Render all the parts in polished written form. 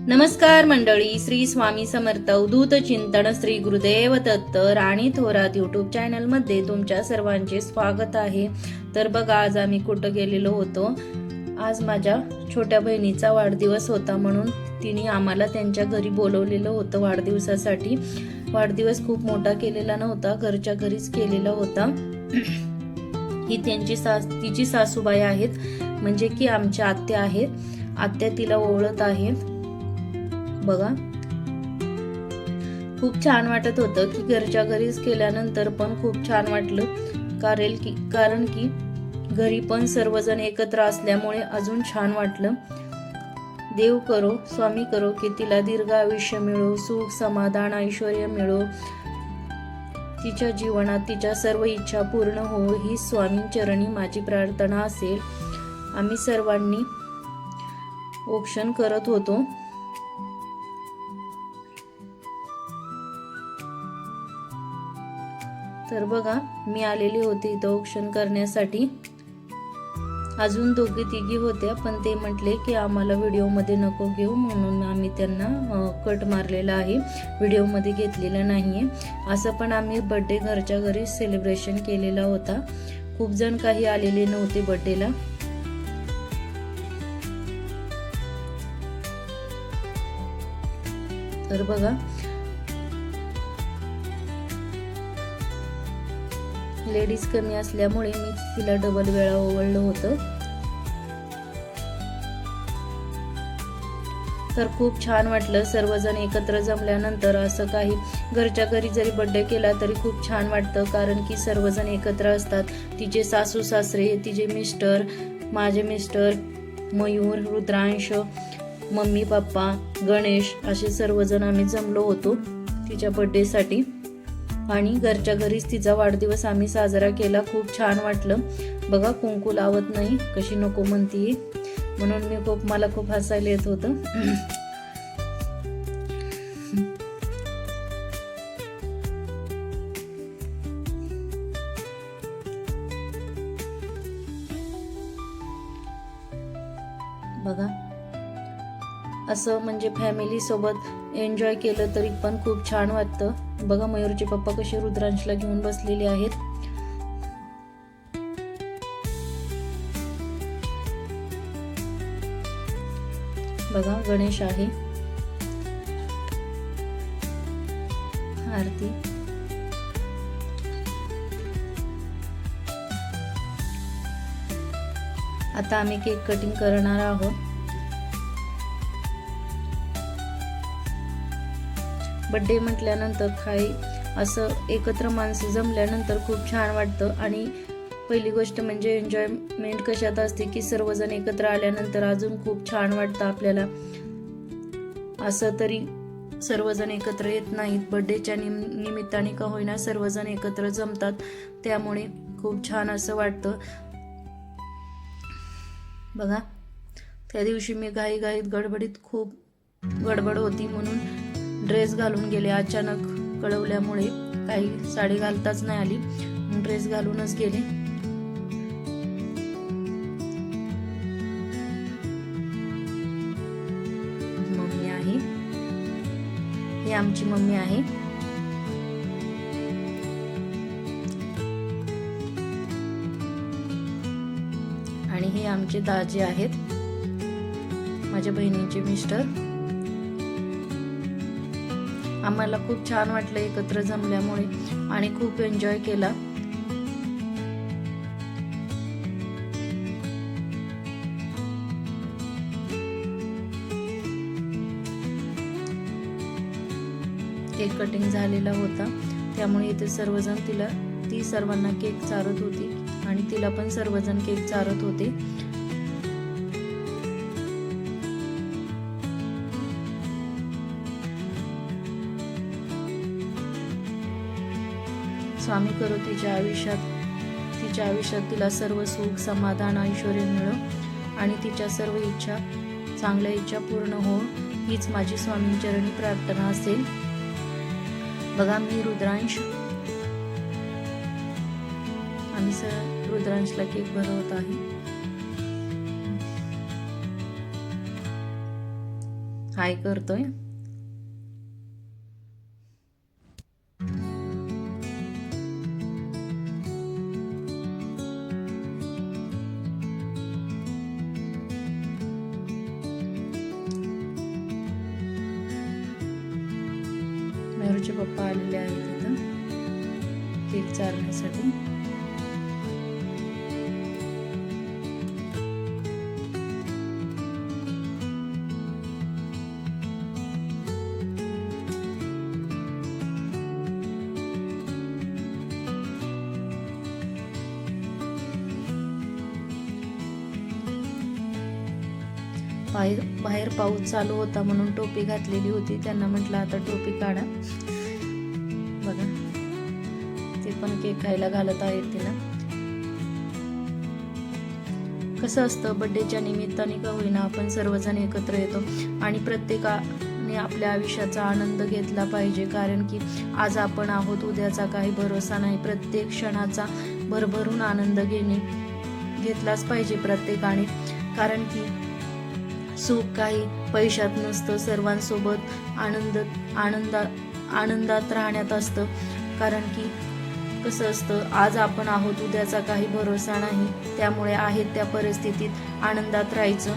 नमस्कार मंडळी, श्री स्वामी समर्थ अवधूत चिंतन श्री गुरुदेव दत्त राणी थोरात यूट्यूब चॅनल मध्ये तुमच्या सर्वांचे स्वागत आहे. तर बघा, आज आम्ही कुठं गेलेलो होतो. आज माझ्या छोट्या बहिणीचा वाढदिवस होता, म्हणून तिने आम्हाला त्यांच्या घरी बोलवलेलं होतं वाढदिवसासाठी. वाढदिवस खूप मोठा केलेला नव्हता, घरच्या घरीच केलेला होता. ही तिची सासूबाई आहेत, म्हणजे की आमच्या आत्या आहेत. आत्या तिला ओळखत आहेत. बघा, खूप छान वाटत होतं की घरच्या घरीच केल्यानंतर पण खूप छान वाटलं. कारण की घरी पण सर्वजण एकत्र असल्यामुळे अजून छान वाटलं. देव करो, स्वामी करो की तिला दीर्घ आयुष्य मिळो, सुख समाधान ऐश्वर्य मिळो, तिच्या जीवनात तिच्या सर्व इच्छा पूर्ण हो, ही स्वामी चरणी माझी प्रार्थना असेल. आम्ही सर्वांनी औक्षण करत होतो. तर बघा, मी आलेली होते इथं औक्षण करण्यासाठी. अजून दोघी तिघी होत्या, पण ते म्हटले की आम्हाला व्हिडिओमध्ये नको घेऊ, म्हणून आम्ही त्यांना कट मारलेला आहे, व्हिडिओमध्ये घेतलेला नाहीये. असं पण आम्ही बर्थडे घरच्या घरी सेलिब्रेशन केलेला होता. खूप जण काही आलेले नव्हते बर्थडेला. तर बघा, लेडीज कमी असल्यामुळे मी तिला डबल वेळा ओवळलं होतं. तर खूप छान वाटलं सर्वजण एकत्र जमल्यानंतर. असं काही घरच्या घरी जरी बर्थडे केला तरी खूप छान वाटतं, कारण की सर्वजण एकत्र असतात. तिचे सासू सासरे, तिचे मिस्टर, माझे mister, Mayur, Rudransh, mummy papa, Ganesh, असे सर्वजण आम्ही जमलो होतो तिच्या बर्थडेसाठी. आणि घरच्या घरीच तिचा वाढदिवस आम्ही साजरा केला. खूप छान वाटलं. बघा, कुंकू लावत नाही, कशी नको म्हणतीये, म्हणून मला खूप हसायला येत होतं. बघा, असं म्हणजे फॅमिली सोबत एन्जॉय केलं तरी पण खूप छान वाटतं. बघा, मयूरचे पप्पा कसे रुद्रांशला घेऊन बसलेले आहेत. बघा, गणेश आहे, आरती. आता आम्ही केक कटिंग करणार आहोत. बर्थडे म्हटल्यानंतर काही असं एकत्र माणसं जमल्यानंतर खूप छान वाटतं. आणि पहिली गोष्ट म्हणजे एन्जॉयमेंट कशात असते की सर्वजण एकत्र आल्यानंतर अजून खूप छान वाटतं आपल्याला. असं तरी सर्वजण एकत्र येत नाहीत, बर्थडेच्या निमित्ताने का होईना सर्वजण एकत्र जमतात, त्यामुळे खूप छान असं वाटतं. बघा, त्या दिवशी मी घाईघाईत गडबडीत, खूप गडबड होती म्हणून ड्रेस घालून गेले. अचानक कळवल्यामुळे काही साडी घालताच नाही आली, ड्रेस घालूनच गेले. मम्मी आहे, ही आमची मम्मी आहे. आणि हे आमचे दाजी आहेत, माझ्या बहिणीचे मिस्टर. आम्हाला खूप छान वाटलं एकत्र जमल्यामुळे आणि खूप एन्जॉय केला. केक कटिंग झालेला होता, त्यामुळे इथे सर्वजण ती सर्वांना केक चारत होती आणि तिला पण सर्वजण केक चारत होते. स्वामी करो तिच्या आयुष्यात तिला सर्व सुख समाधान ऐश्वर्य मिळो आणि तिच्या सर्व इच्छा, चांगल्या इच्छा पूर्ण हो, हीच माझी स्वामींचरणी प्रार्थना असेल. बघा, मी रुद्रांश, आम्ही रुद्रांशला केक भरवत आहे. हाय करतोय. मेहरूचे पप्पा आलेले आहेत इथं केक चारण्यासाठी. बाहेर पाऊस चालू होता म्हणून टोपी घातलेली होती. त्यांना म्हटलं आता टोपी काढा. बघा ते पण केक खायला घालत आहेत तिला. कसं असतं बर्थडेच्या निमित्ताने का होईना आपण सर्वजण एकत्र येतो आणि प्रत्येकाने आपल्या आयुष्याचा आनंद घेतला पाहिजे. कारण की आज आपण आहोत, उद्याचा काही भरोसा नाही. प्रत्येक क्षणाचा भरभरून आनंद घेतलाच पाहिजे प्रत्येकाने. कारण की सुख काही पैशात नसतं, सर्वांसोबत आनंदात राहण्यात असतं. कारण की कसं असतं आज आपण आहोत, उद्याचा काही भरोसा नाही. त्यामुळे आहेत त्या परिस्थितीत आनंदात राहायचं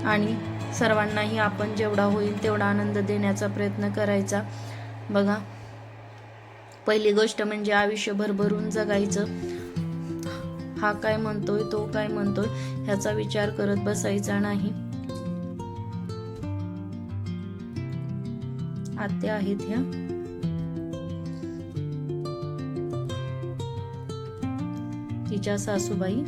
आणि सर्वांनाही आपण जेवढा होईल तेवढा आनंद देण्याचा प्रयत्न करायचा. बघा पहिली गोष्ट म्हणजे आयुष्य भरभरून जगायचं. हा काय म्हणतोय, तो काय म्हणतोय ह्याचा विचार करत बसायचा नाही. आत्या आहेत ह्या. तिच्या सासूबाई.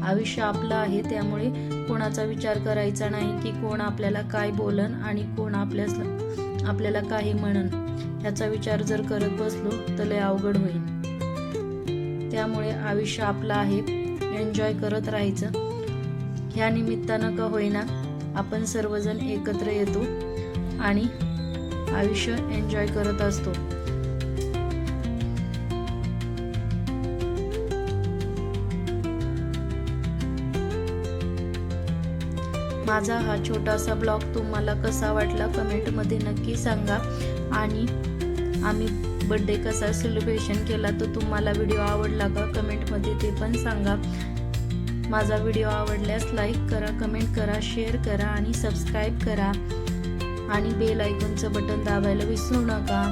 आयुष्य आपलं आहे त्यामुळे कोणाचा विचार करायचा नाही की कोण आपल्याला काय बोलन आणि कोण आपल्याला काही म्हणन. ह्याचा विचार जर करत बसलो तर लय अवघड होईल. त्यामुळे आयुष्य आपलं आहे, एन्जॉय करत राहायचं. ह्या निमित्तानं का होईना आपण सर्वजण एकत्र येतो आणि आयुष्य एन्जॉय करत असतो. माझा हा छोटासा ब्लॉग तुम्हाला कसा वाटला कमेंटमध्ये नक्की सांगा. आणि आम्ही बर्थडे कसा सेलिब्रेशन केला तो तुम्हाला व्हिडिओ आवडला का कमेंटमध्ये ते पण सांगा. माझा व्हिडिओ आवडल्यास लाईक करा, कमेंट करा, शेअर करा आणि सबस्क्राईब करा आणि बेल आयकॉनचं बटन दाबायला विसरू नका.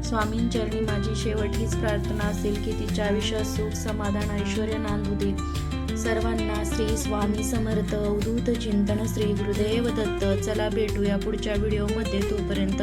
स्वामींचरणी माझी शेवट हीच प्रार्थना असेल की तिच्या आयुष्यात सुख, समाधान, ऐश्वर्य नांदू दे. सर्वांना श्री स्वामी समर्थ. अवधूत चिंतन श्री गुरुदेव दत्त. चला भेटूया पुढच्या व्हिडिओमध्ये. तोपर्यंत